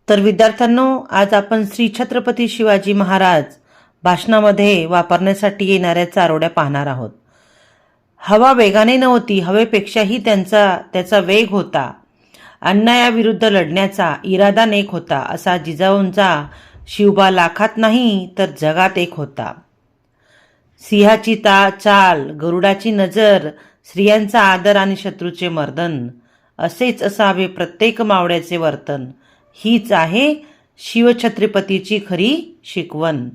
तर विद्यार्थ्यांनो, आज आपण श्री छत्रपती शिवाजी महाराज भाषणामध्ये वापरण्यासाठी येणाऱ्या चारोळ्या पाहणार आहोत. हवा वेगाने नव्हती, हवेपेक्षाही त्याचा वेग होता. अन्यायाविरुद्ध लढण्याचा इरादा नेक होता. असा जिजाऊंचा शिवबा लाखात नाही तर जगात एक होता. सिंहाची चाल, गरुडाची नजर, स्त्रियांचा आदर आणि शत्रूचे मर्दन, असेच असावे प्रत्येक मावळ्याचे वर्तन. हीच आहे शिवछत्रपतीची खरी शिकवण.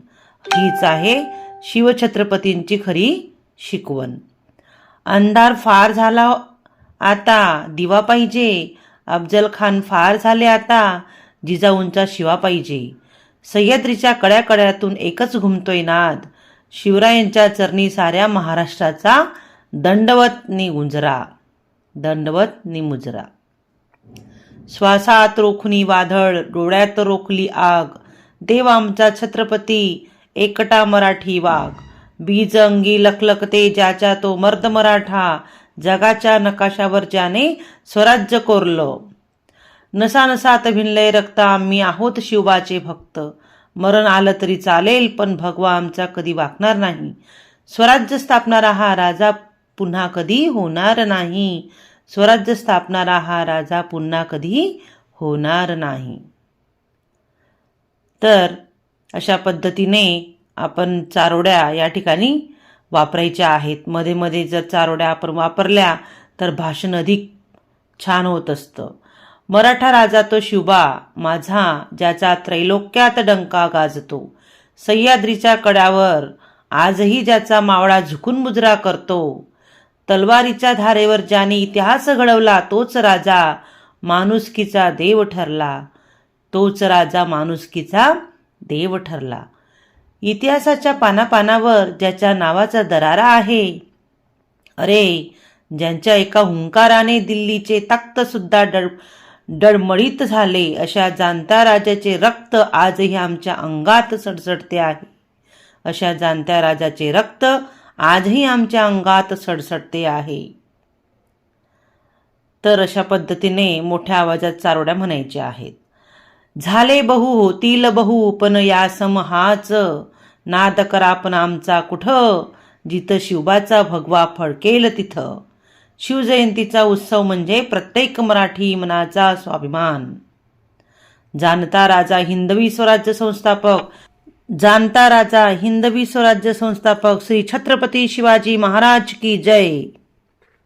हीच आहे शिवछत्रपतींची खरी शिकवण. अंधार फार झाला आता, दिवा पाहिजे. अफजल खान फार झाले आता, जिजाऊंचा शिवा पाहिजे. सह्याद्रीच्या कड्याकड्यातून एकच घुमतोय नाद, शिवरायांच्या चरणी साऱ्या महाराष्ट्राचा दंडवत नि गुंजरा, दंडवत नि मुजरा. श्वासात रोखणी वादळ, डोळ्यात रोखली आग, देव आमचा छत्रपती एकटा मराठी वाघ. बीज अंगी लखलखते ज्याच्या तो मर्द मराठा, जगाच्या नकाशावर ज्याने स्वराज्य कोरलं. नसानसात भिनलय रक्त, आम्ही आहोत शिवबाचे भक्त. मरण आलं तरी चालेल, पण भगवा आमचा कधी वाकणार नाही. स्वराज्य स्थापणारा हा राजा पुन्हा कधी होणार नाही. स्वराज्य स्थापणारा हा राजा पुन्हा कधी होणार नाही. तर अशा पद्धतीने आपण चारोळ्या या ठिकाणी वापरायच्या आहेत. मध्ये मध्ये जर चारोळ्या आपण वापरल्या तर भाषण अधिक छान होत असतं. मराठा राजा तो शिवबा माझा, ज्याचा त्रैलोक्यात डंका गाजतो. सह्याद्रीच्या कड्यावर आजही ज्याचा मावळा झुकून मुजरा करतो. तलवारीच्या धारेवर ज्याने इतिहास घडवला, तोच राजा माणुसकीचा देव ठरला. तोच राजा माणुसकीचा देव ठरला. इतिहासाच्या पानापानावर ज्याच्या नावाचा दरारा आहे, अरे ज्यांच्या एका हुंकाराने दिल्लीचे तख्त सुद्धा डळमळीत झाले, अशा जाणत्या राजाचे रक्त आजही आमच्या अंगात सडसडते आहे. अशा जाणत्या राजाचे रक्त आजही आमच्या अंगात सडसडते आहे. तर अशा पद्धतीने मोठ्या आवाजात चारोळ्या म्हणायच्या आहेत. झाले बहु होतील बहु, पण या सम हाच. नाद करा पण आमचा कुठं, जिथं शिवबाचा भगवा फडकेल तिथं. शिवजयंतीचा उत्सव म्हणजे प्रत्येक मराठी मनाचा स्वाभिमान. जाणता राजा हिंदवी स्वराज्य संस्थापक, जाणता राजा हिंदवी स्वराज्य संस्थापक श्री छत्रपती शिवाजी महाराज की जय.